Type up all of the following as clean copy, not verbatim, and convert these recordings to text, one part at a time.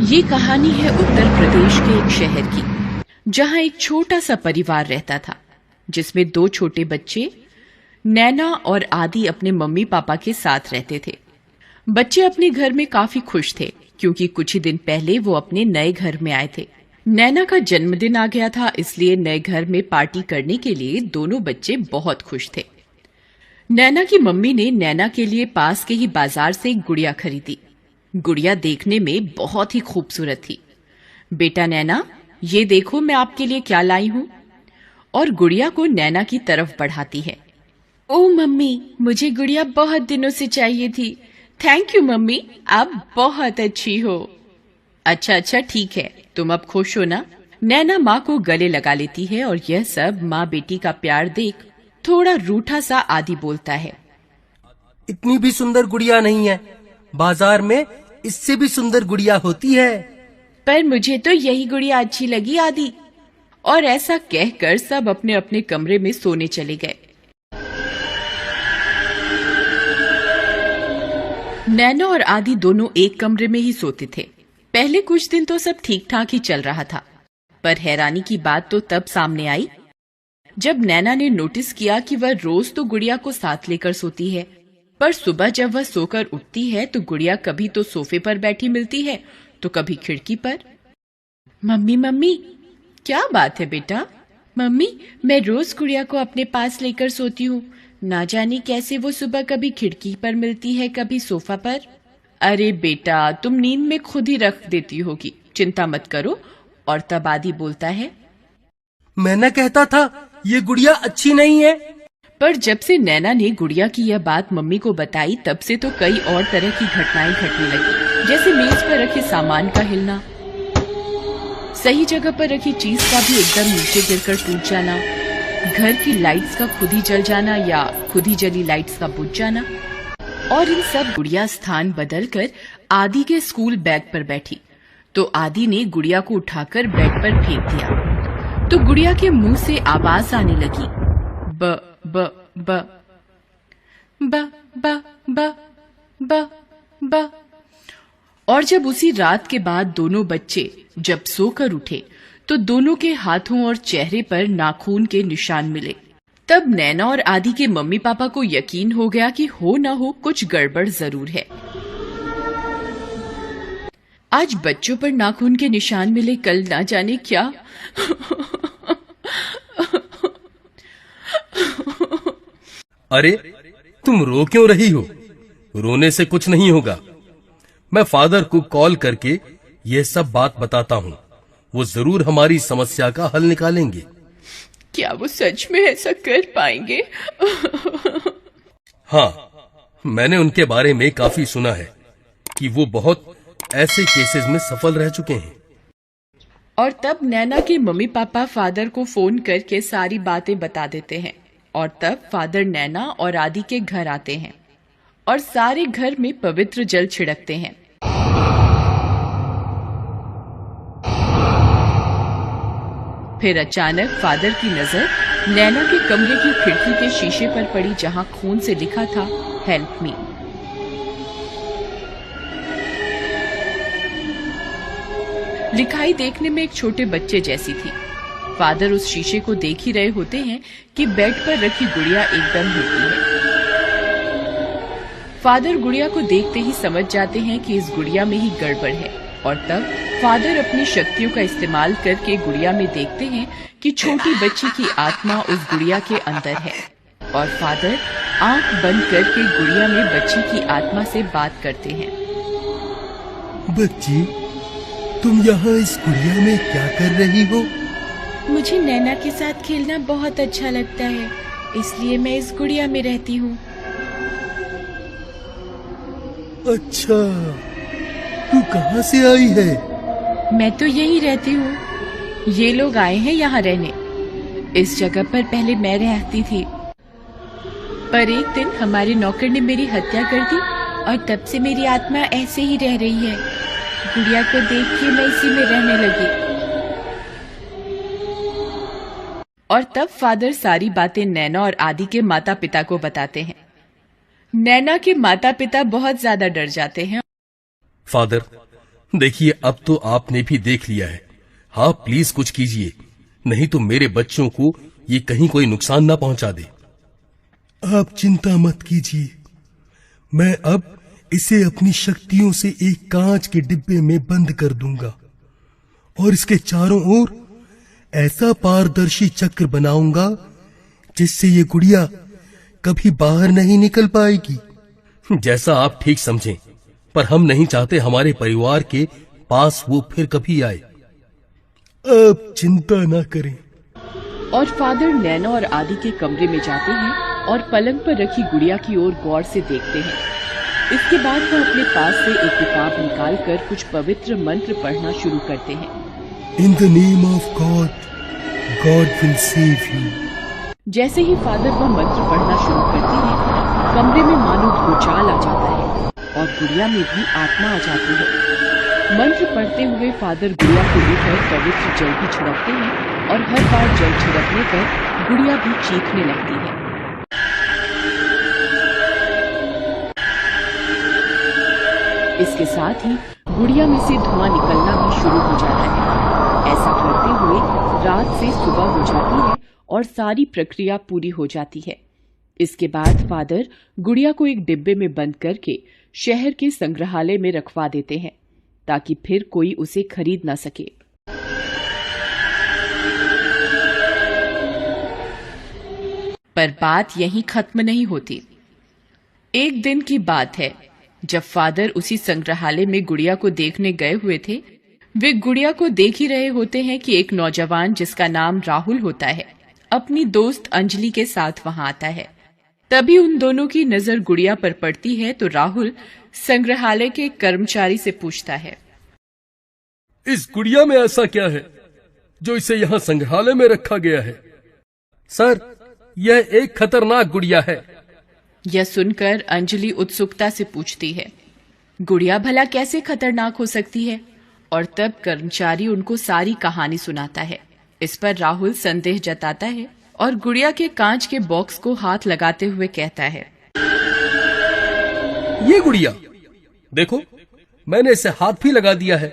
ये कहानी है उत्तर प्रदेश के एक शहर की, जहां एक छोटा सा परिवार रहता था, जिसमें दो छोटे बच्चे नैना और आदि अपने मम्मी पापा के साथ रहते थे। बच्चे अपने घर में काफी खुश थे, क्योंकि कुछ ही दिन पहले वो अपने नए घर में आए थे। नैना का जन्मदिन आ गया था, इसलिए नए घर में पार्टी करने के लिए दोनों बच्चे बहुत खुश थे। नैना की मम्मी ने नैना के लिए पास के ही बाजार से एक गुड़िया खरीदी। गुड़िया देखने में बहुत ही खूबसूरत थी। बेटा नैना, ये देखो मैं आपके लिए क्या लाई हूं। और गुड़िया को नैना की तरफ बढ़ाती है। ओ मम्मी, मुझे गुड़िया बहुत दिनों से चाहिए थी। थैंक यू मम्मी, आप बहुत अच्छी हो। अच्छा ठीक है, तुम अब खुश हो ना। नैना माँ को गले लगा लेती है और यह सब माँ बेटी का प्यार देख थोड़ा रूठा सा आदि बोलता है। इतनी भी सुंदर गुड़िया नहीं है, बाजार में इससे भी सुंदर गुड़िया होती है। पर मुझे तो यही गुड़िया अच्छी लगी आदि। और ऐसा कहकर सब अपने अपने कमरे में सोने चले गए। नैना और आदि दोनों एक कमरे में ही सोते थे। पहले कुछ दिन तो सब ठीक ठाक ही चल रहा था, पर हैरानी की बात तो तब सामने आई जब नैना ने नोटिस किया कि वह रोज तो गुड़िया को साथ लेकर सोती है, पर सुबह जब वह सोकर उठती है तो गुड़िया कभी तो सोफे पर बैठी मिलती है तो कभी खिड़की पर। मम्मी, क्या बात है बेटा? मम्मी, मैं रोज गुड़िया को अपने पास लेकर सोती हूँ, ना जाने कैसे वो सुबह कभी खिड़की पर मिलती है, कभी सोफा पर। अरे बेटा, तुम नींद में खुद ही रख देती होगी, चिंता मत करो। और तब आदि बोलता है, मैं कहता था ये गुड़िया अच्छी नहीं है। पर जब से नैना ने गुड़िया की यह बात मम्मी को बताई, तब से तो कई और तरह की घटनाएं घटने लगी, जैसे मेज पर रखे सामान का हिलना, सही जगह पर रखी चीज का भी एकदम नीचे गिरकर टूट जाना, घर की लाइट्स का खुद ही जल जाना या खुद ही जली लाइट्स का बुझ जाना। और इन सब गुड़िया स्थान बदलकर आदि के स्कूल बैग पर बैठी, तो आदि ने गुड़िया को उठाकर बेड पर फेंक दिया। तो गुड़िया के मुंह से आवाज आने लगी, ब ब ब ब ब ब ब ब। और जब उसी रात के बाद दोनों बच्चे जब सोकर उठे तो दोनों के हाथों और चेहरे पर नाखून के निशान मिले। तब नैना और आदि के मम्मी पापा को यकीन हो गया कि हो ना हो कुछ गड़बड़ जरूर है। आज बच्चों पर नाखून के निशान मिले, कल ना जाने क्या। अरे तुम रो क्यों रही हो? रोने से कुछ नहीं होगा। मैं फादर को कॉल करके ये सब बात बताता हूँ, वो जरूर हमारी समस्या का हल निकालेंगे। क्या वो सच में ऐसा कर पाएंगे? हाँ, मैंने उनके बारे में काफी सुना है कि वो बहुत ऐसे केसेस में सफल रह चुके हैं। और तब नैना के मम्मी पापा फादर को फोन करके सारी बातें बता देते हैं। और तब फादर नैना और आदि के घर आते हैं और सारे घर में पवित्र जल छिड़कते हैं। फिर अचानक फादर की नजर नैना के कमरे की खिड़की के शीशे पर पड़ी, जहां खून से लिखा था, हेल्प मी। लिखाई देखने में एक छोटे बच्चे जैसी थी। फादर उस शीशे को देख ही रहे होते हैं कि बेड पर रखी गुड़िया एकदम हिलती है। फादर गुड़िया को देखते ही समझ जाते हैं कि इस गुड़िया में ही गड़बड़ है। और तब फादर अपनी शक्तियों का इस्तेमाल करके गुड़िया में देखते हैं कि छोटी बच्ची की आत्मा उस गुड़िया के अंदर है। और फादर आंख बंद करके गुड़िया में बच्ची की आत्मा से बात करते हैं। बच्ची, तुम यहाँ इस गुड़िया में क्या कर रही हो? मुझे नैना के साथ खेलना बहुत अच्छा लगता है, इसलिए मैं इस गुड़िया में रहती हूँ। अच्छा, तू कहाँ से आई है? मैं तो यही रहती हूँ। ये लोग आए हैं यहाँ रहने। इस जगह पर पहले मैं रहती थी, पर एक दिन हमारे नौकर ने मेरी हत्या कर दी और तब से मेरी आत्मा ऐसे ही रह रही है। गुड़िया को देख के मैं इसी में रहने लगी। और तब फादर सारी बातें नैना और आदि के माता पिता को बताते हैं। नैना के माता पिता बहुत ज्यादा डर जाते हैं। फादर, देखिए, अब तो आपने भी देख लिया है। हाँ, प्लीज कुछ कीजिए, नहीं तो मेरे बच्चों को ये कहीं कोई नुकसान ना पहुंचा दे। आप चिंता मत कीजिए, मैं अब इसे अपनी शक्तियों से एक कांच के डिब्बे में बंद कर दूंगा और इसके चारों ओर ऐसा पारदर्शी चक्र बनाऊंगा जिससे ये गुड़िया कभी बाहर नहीं निकल पाएगी। जैसा आप ठीक समझें, पर हम नहीं चाहते हमारे परिवार के पास वो फिर कभी आए। आप चिंता ना करें। और फादर नैना और आदि के कमरे में जाते हैं और पलंग पर रखी गुड़िया की ओर गौर से देखते हैं। इसके बाद वो अपने पास से एक किताब निकालकर कुछ पवित्र मंत्र पढ़ना शुरू करते हैं। In the name of God, God will save you. जैसे ही फादर वह मंत्र पढ़ना शुरू करते हैं, कमरे में मानो भूचाल आ जाता है और गुड़िया में भी आत्मा आ जाती है। मंत्र पढ़ते हुए फादर गुड़िया को लेकर पवित्र जल भी छिड़कते हैं और हर बार जल छिड़कने पर गुड़िया भी चीखने लगती है। इसके साथ ही गुड़िया में से धुआं निकलना भी शुरू हो जाता है। ऐसा करते हुए रात से सुबह हो जाती है और सारी प्रक्रिया पूरी हो जाती है। इसके बाद फादर गुड़िया को एक डिब्बे में बंद करके शहर के संग्रहालय में रखवा देते हैं ताकि फिर कोई उसे खरीद ना सके। पर बात यहीं खत्म नहीं होती। एक दिन की बात है जब फादर उसी संग्रहालय में गुड़िया को देखने गए हुए थे। वे गुड़िया को देख ही रहे होते हैं कि एक नौजवान जिसका नाम राहुल होता है अपनी दोस्त अंजलि के साथ वहां आता है। तभी उन दोनों की नजर गुड़िया पर पड़ती है तो राहुल संग्रहालय के कर्मचारी से पूछता है, इस गुड़िया में ऐसा क्या है जो इसे यहाँ संग्रहालय में रखा गया है? सर, यह एक खतरनाक गुड़िया है। यह सुनकर अंजलि उत्सुकता से पूछती है, गुड़िया भला कैसे खतरनाक हो सकती है? और तब कर्मचारी उनको सारी कहानी सुनाता है। इस पर राहुल संदेह जताता है और गुड़िया के कांच के बॉक्स को हाथ लगाते हुए कहता है, ये गुड़िया देखो, मैंने इसे हाथ भी लगा दिया है।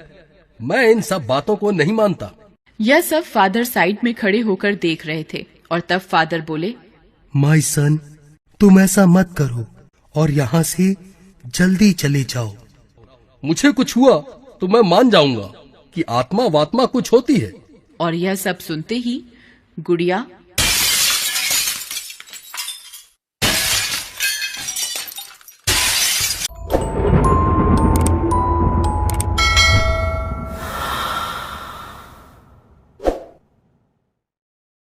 मैं इन सब बातों को नहीं मानता। यह सब फादर साइड में खड़े होकर देख रहे थे और तब फादर बोले, माय सन, तुम ऐसा मत करो और यहाँ से जल्दी चले जाओ। मुझे कुछ हुआ तो मैं मान जाऊंगा कि आत्मा वात्मा कुछ होती है। और यह सब सुनते ही गुड़िया